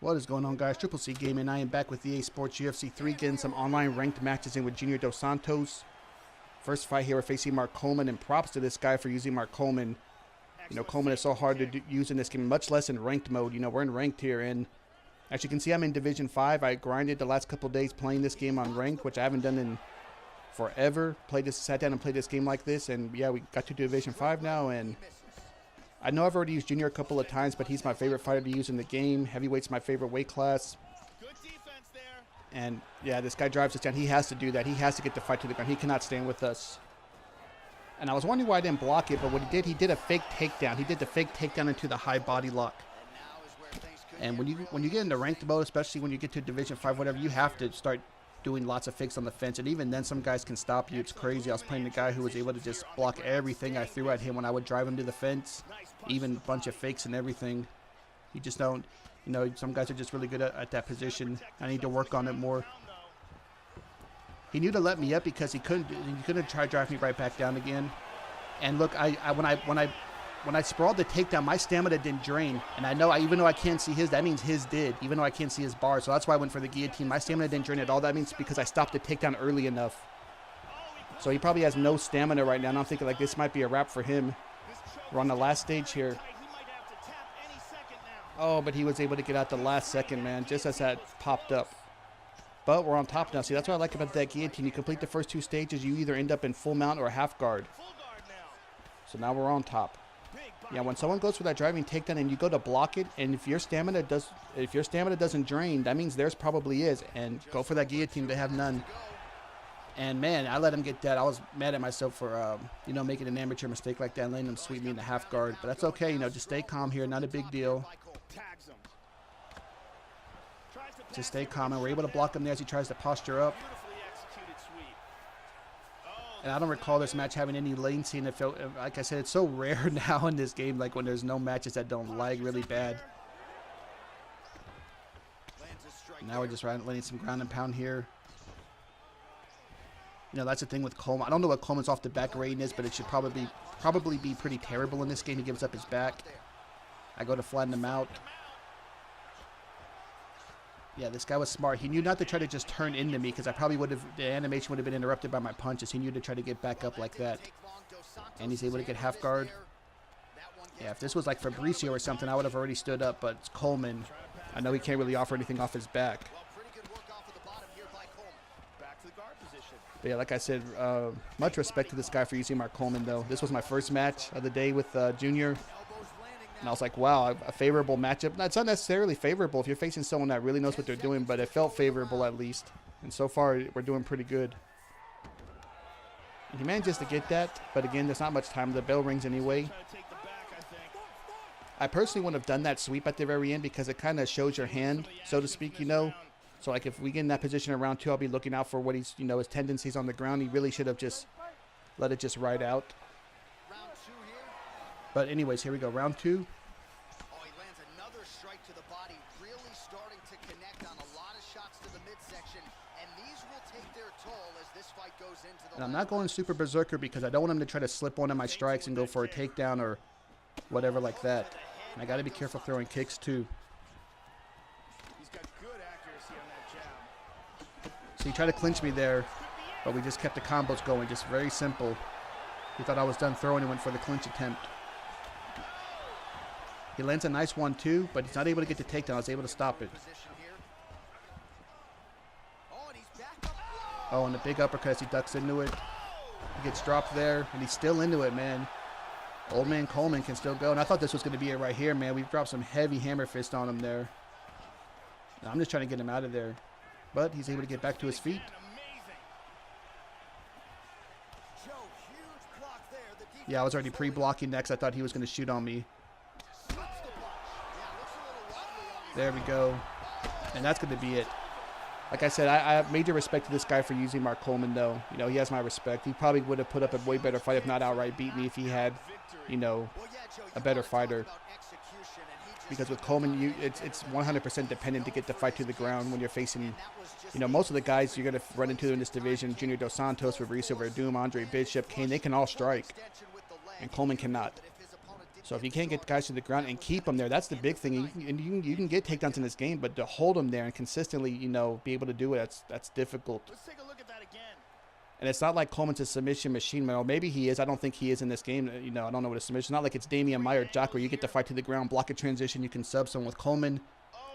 What is going on, guys? Triple C Gaming. I am back with EA Sports UFC 3, getting some online ranked matches in with Junior Dos Santos. First fight here, we're facing Mark Coleman, and props to this guy for using Mark Coleman. You know, Coleman is so hard to use in this game, much less in ranked mode. You know, we're in ranked here, and as you can see, I'm in Division 5. I grinded the last couple days playing this game on ranked, which I haven't done in forever. Sat down and played this game like this, and yeah, we got to Division 5 now, and I know I've already used Junior a couple of times, but he's my favorite fighter to use in the game. Heavyweight's my favorite weight class. And yeah, this guy drives us down. He has to do that. He has to get the fight to the ground. He cannot stand with us. And I was wondering why I didn't block it, but what he did a fake takedown. He did the fake takedown into the high body lock. And when you get into ranked mode, especially when you get to Division 5, whatever, you have to start doing lots of fakes on the fence, and even then some guys can stop you. It's crazy. I was playing the guy who was able to just block everything I threw at him when I would drive him to the fence, even a bunch of fakes and everything. You just don't, you know, some guys are just really good at that position. I need to work on it more. He knew to let me up because he couldn't try to drive me right back down again. And look, when I sprawled the takedown, my stamina didn't drain. And I know, even though I can't see his, that means his did, even though I can't see his bar. So that's why I went for the guillotine. My stamina didn't drain at all. That means because I stopped the takedown early enough. So he probably has no stamina right now. And I'm thinking, like, this might be a wrap for him. We're on the last stage here. Oh, but he was able to get out the last second, man, just as that popped up. But we're on top now. See, that's what I like about that guillotine. You complete the first two stages, you either end up in full mount or half guard. So now we're on top. Yeah, when someone goes for that driving takedown and you go to block it, and if your stamina doesn't drain, that means theirs probably is. And go for that guillotine, they have none. And man, I let him get that. I was mad at myself for you know, making an amateur mistake like that and letting him sweep me in the half guard. But that's okay, you know, just stay calm here, not a big deal. Just stay calm, and we're able to block him there as he tries to posture up. And I don't recall this match having any latency, and it felt, like I said, it's so rare now in this game, like when there's no matches that don't lag really bad. Now we're just letting some ground and pound here. You know, that's the thing with Coleman. I don't know what Coleman's off the back rating is, but it should probably be pretty terrible in this game. He gives up his back. I go to flatten him out. Yeah, this guy was smart. He knew not to try to just turn into me, because I probably would have, the animation would have been interrupted by my punches. He knew to try to get back up like that. And he's able to get half guard. Yeah, if this was like Fabricio or something, I would have already stood up, but it's Coleman. I know he can't really offer anything off his back. But yeah, like I said, much respect to this guy for using Mark Coleman, though. This was my first match of the day with Junior. And I was like, wow, a favorable matchup. It's not necessarily favorable if you're facing someone that really knows what they're doing, but it felt favorable at least. And so far, we're doing pretty good. And he manages to get that, but again, there's not much time. The bell rings anyway. I personally wouldn't have done that sweep at the very end because it kind of shows your hand, so to speak, you know. So like if we get in that position in round 2, I'll be looking out for what he's, you know, his tendencies on the ground. He really should have just let it just ride out. But anyways, here we go, round 2. Oh, he lands another strike to the body, really starting to connect on a lot of shots to the midsection, and these will take their toll as this fight goes into the. And I'm not going super berserker because I don't want him to try to slip one of my strikes and go for a takedown or whatever like that. And I got to be careful throwing kicks too. He's got good accuracy on that jab. So he tried to clinch me there, but we just kept the combos going, just very simple. He thought I was done throwing and went for the clinch attempt. He lands a nice 1-2, but he's not able to get the takedown. I was able to stop it. Oh, and the big uppercut as he ducks into it. He gets dropped there, and he's still into it, man. Old man Coleman can still go, and I thought this was going to be it right here, man. We've dropped some heavy hammer fist on him there. And I'm just trying to get him out of there, but he's able to get back to his feet. Yeah, I was already pre-blocking next. I thought he was going to shoot on me. There we go. And that's going to be it. Like I said, I have major respect to this guy for using Mark Coleman, though. You know, he has my respect. He probably would have put up a way better fight, if not outright beat me, if he had, you know, a better fighter. Because with Coleman, it's 100% dependent to get the fight to the ground when you're facing, you know, most of the guys you're going to run into in this division, Junior Dos Santos, Fabricio Verdum, Andre Bishop, Kane, they can all strike. And Coleman cannot. So if you can't get guys to the ground and keep them there, that's the big thing. You can get takedowns in this game, but to hold them there and consistently, be able to do it, that's difficult. Let's take a look at that again. And it's not like Coleman's a submission machine. Well, maybe he is. I don't think he is in this game. I don't know what a submission. It's not like it's Damian Maia or Jock where you get to fight to the ground, block a transition, you can sub someone. With Coleman,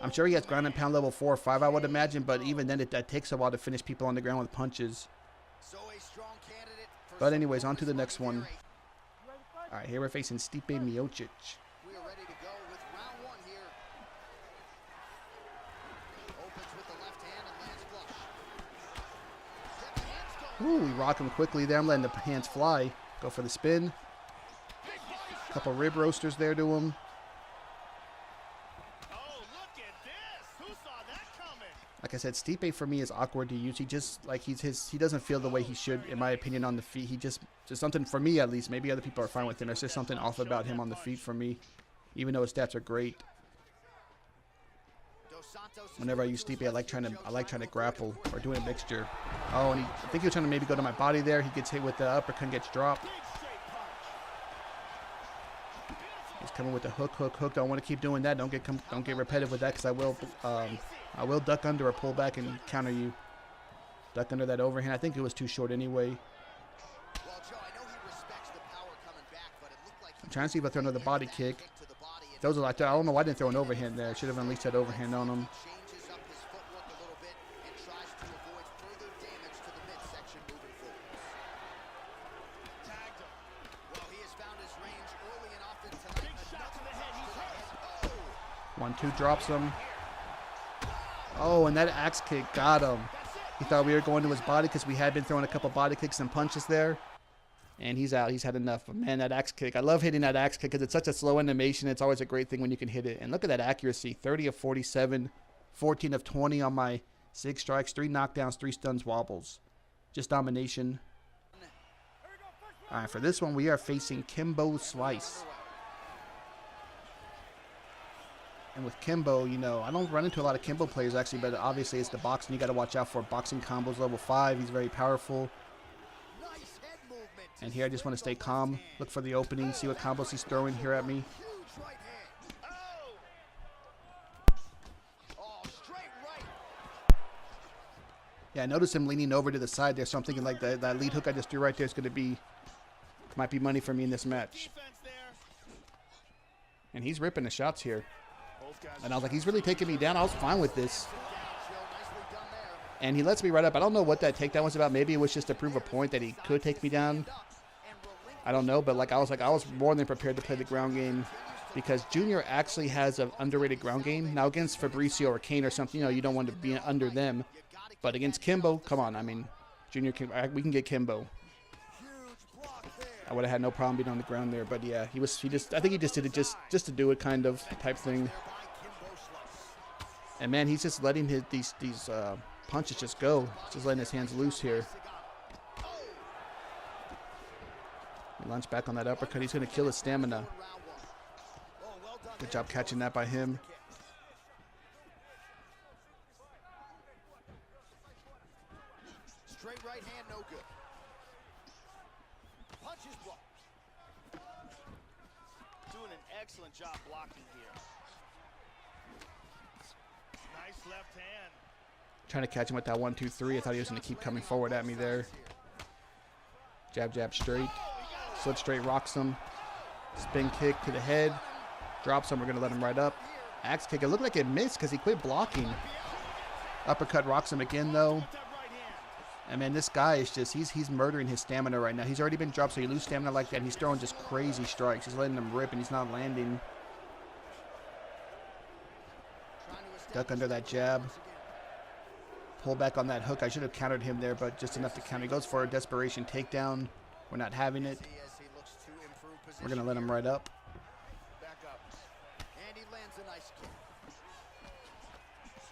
I'm sure he has ground and pound level 4 or 5, I would imagine. But even then, that takes a while to finish people on the ground with punches. So a strong candidate for But anyways, on to the next one. All right, here we're facing Stipe Miocic. We are ready to go with round 1 here. Opens with the left hand and lands flush. Get the hands going. Ooh, we rock him quickly there. I'm letting the hands fly. Go for the spin. Couple rib roasters there to him. Oh, look at this. Who saw that coming? Like I said, Stipe for me is awkward to use. He just he doesn't feel the way he should, in my opinion, on the feet. He just something for me at least. Maybe other people are fine with him. There's just something off about him on the feet for me, even though his stats are great. Whenever I use Stipe, I like trying to grapple or do a mixture. Oh, and I think he was trying to maybe go to my body there. He gets hit with the uppercut and gets dropped. He's coming with the hook. Don't want to keep doing that. Don't get repetitive with that, because I will duck under or pull back and counter you. Duck under that overhand. I think it was too short anyway. I'm trying to see if I throw another body kick. Those are like that. I don't know why I didn't throw an overhand there. I should have unleashed that overhand on him. One-two drops him. Oh, and that axe kick got him. He thought we were going to his body because we had been throwing a couple body kicks and punches there. And he's out. He's had enough. But man, that axe kick. I love hitting that axe kick because it's such a slow animation. It's always a great thing when you can hit it. And look at that accuracy. 30 of 47, 14 of 20 on my 6 strikes, 3 knockdowns, 3 stuns, wobbles. Just domination. All right, for this one, we are facing Kimbo Slice. And with Kimbo, I don't run into a lot of Kimbo players actually, but obviously it's the boxing you got to watch out for. Boxing combos level 5. He's very powerful. And here I just want to stay calm, look for the opening, see what combos he's throwing here at me. Yeah, I noticed him leaning over to the side there, so I'm thinking like that lead hook I just threw right there is going to might be money for me in this match. And he's ripping the shots here. And I was like, he's really taking me down. I was fine with this. And he lets me right up. I don't know what that takedown was about. Maybe it was just to prove a point that he could take me down. I don't know, but I was more than prepared to play the ground game, because Junior actually has an underrated ground game. Now against Fabricio or Kane or something, you don't want to be under them. But against Kimbo, come on. I mean, Junior, we can get Kimbo. I would have had no problem being on the ground there, but yeah, I think he just did it just to do it, kind of type thing. And man, he's just letting these punches just go. Just letting his hands loose here. He launched back on that uppercut. He's going to kill his stamina. Good job catching that by him. Straight right hand, no good. Punches blocked. Doing an excellent job blocking here. Nice left hand. Trying to catch him with that 1-2-3. I thought he was going to keep coming forward at me there. Jab, jab, straight. Slip straight, rocks him. Spin kick to the head. Drops him. We're going to let him right up. Axe kick. It looked like it missed because he quit blocking. Uppercut rocks him again, though. And man, this guy is just, he's murdering his stamina right now. He's already been dropped, so you lose stamina like that. And he's throwing just crazy strikes. He's letting them rip, and he's not landing. Duck under that jab. Pull back on that hook. I should have countered him there, but just enough to counter. He goes for a desperation takedown. We're not having it. We're going to let him right up. Back up. And he lands a nice kick.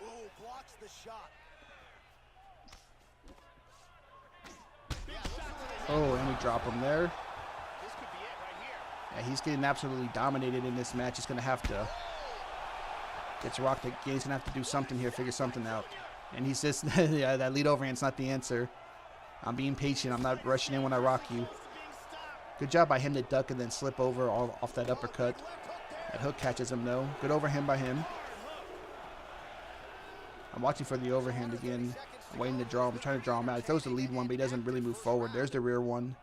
Ooh, blocks the shot. Oh, and we drop him there. This could be it right here. Yeah, he's getting absolutely dominated in this match. He's going to have to. Gets rocked again. He's going to have to do something here, figure something out. And he's just, yeah, that lead overhand's not the answer. I'm being patient. I'm not rushing in when I rock you. Good job by him to duck and then slip over off that uppercut. That hook catches him, though. Good overhand by him. I'm watching for the overhand again. I'm waiting to draw him. I'm trying to draw him out. He throws the lead one, but he doesn't really move forward. There's the rear one.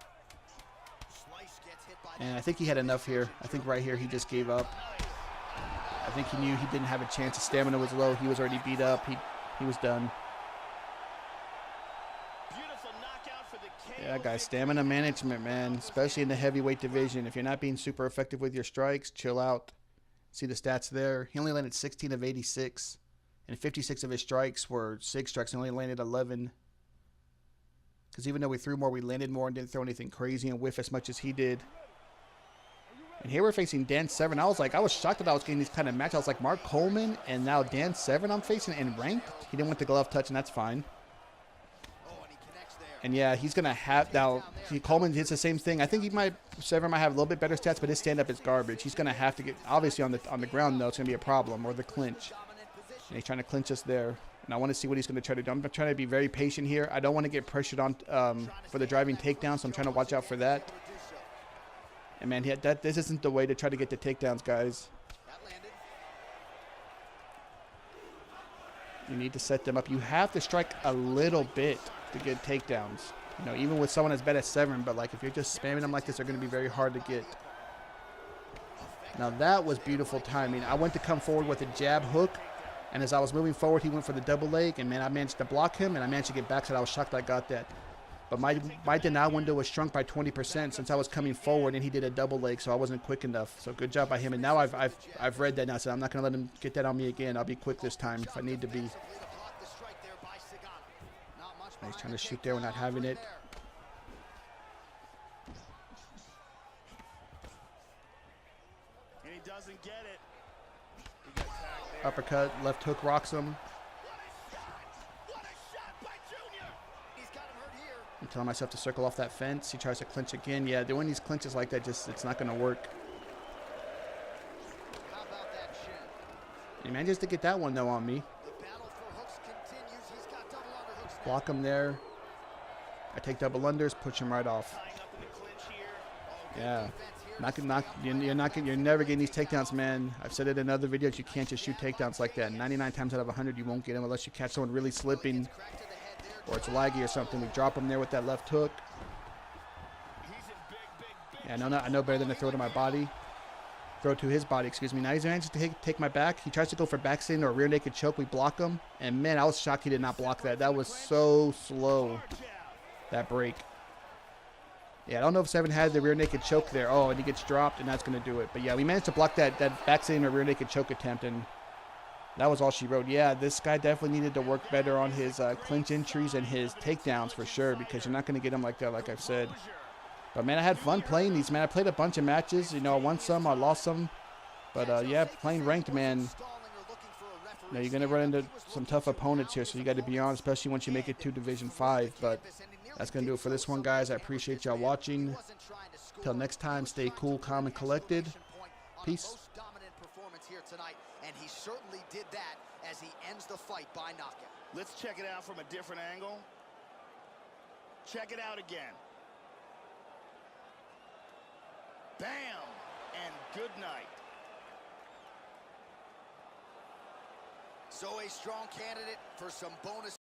And I think he had enough here. I think right here he just gave up. I think he knew he didn't have a chance. His stamina was low. He was already beat up. He was done. Yeah, guys, stamina management, man, especially in the heavyweight division. If you're not being super effective with your strikes, chill out. See the stats there. He only landed 16 of 86, and 56 of his strikes were 6 strikes. He only landed 11. Because even though we threw more, we landed more and didn't throw anything crazy and whiff as much as he did. And here we're facing Dan Severn. I was shocked that I was getting these kind of matches. I was like, Mark Coleman and now Dan Severn I'm facing in ranked. He didn't want the glove touch, and that's fine. And yeah, he's going to have, now, Coleman hits the same thing. I think Severn might have a little bit better stats, but his stand-up is garbage. He's going to have to get, obviously on the ground, though, it's going to be a problem, or the clinch. And he's trying to clinch us there. And I want to see what he's going to try to do. I'm trying to be very patient here. I don't want to get pressured on for the driving takedown, so I'm trying to watch out for that. And, man, this isn't the way to try to get the takedowns, guys. You need to set them up. You have to strike a little bit to get takedowns. You know, even with someone as bad as Severn, but like if you're just spamming them like this, they're going to be very hard to get. Now that was beautiful timing. I went to come forward with a jab hook, and as I was moving forward, he went for the double leg, and man, I managed to block him, and I managed to get back, so I was shocked I got that. But my deny window was shrunk by 20% since I was coming forward, and he did a double leg, so I wasn't quick enough. So good job by him. And now I've read that now, so I'm not going to let him get that on me again. I'll be quick this time if I need to be. He's trying to shoot there. We're not having it. And he doesn't get it. Uppercut, left hook rocks him. I'm telling myself to circle off that fence. He tries to clinch again. Yeah, doing these clinches like that, it's not going to work. He manages to get that one, though, on me. Block him there. I take double unders, push him right off. Yeah. You're never getting these takedowns, man. I've said it in other videos. You can't just shoot takedowns like that. 99 times out of 100, you won't get them unless you catch someone really slipping or it's laggy or something. We drop him there with that left hook. Yeah, I know better than to throw to my body. Throw to his body, excuse me. Now he's managed to take my back. He tries to go for backstanding or a rear naked choke. We block him. And, man, I was shocked he did not block that. That was so slow, that break. Yeah, I don't know if Severn had the rear naked choke there. Oh, and he gets dropped, and that's going to do it. But, yeah, we managed to block that backstanding or rear naked choke attempt, and that was all she wrote. Yeah, this guy definitely needed to work better on his clinch entries and his takedowns for sure, because you're not going to get him like that, like I've said. But, man, I had fun playing these, man. I played a bunch of matches. You know, I won some, I lost some. But, yeah, playing ranked, man, you know, you're going to run into some tough opponents here, so you got to be on, especially once you make it to Division 5. But that's going to do it for this one, guys. I appreciate y'all watching. Till next time, stay cool, calm, and collected. Peace. And he certainly did that as he ends the fight by knockout. Let's check it out from a different angle. Check it out again. Bam! And good night. So a strong candidate for some bonus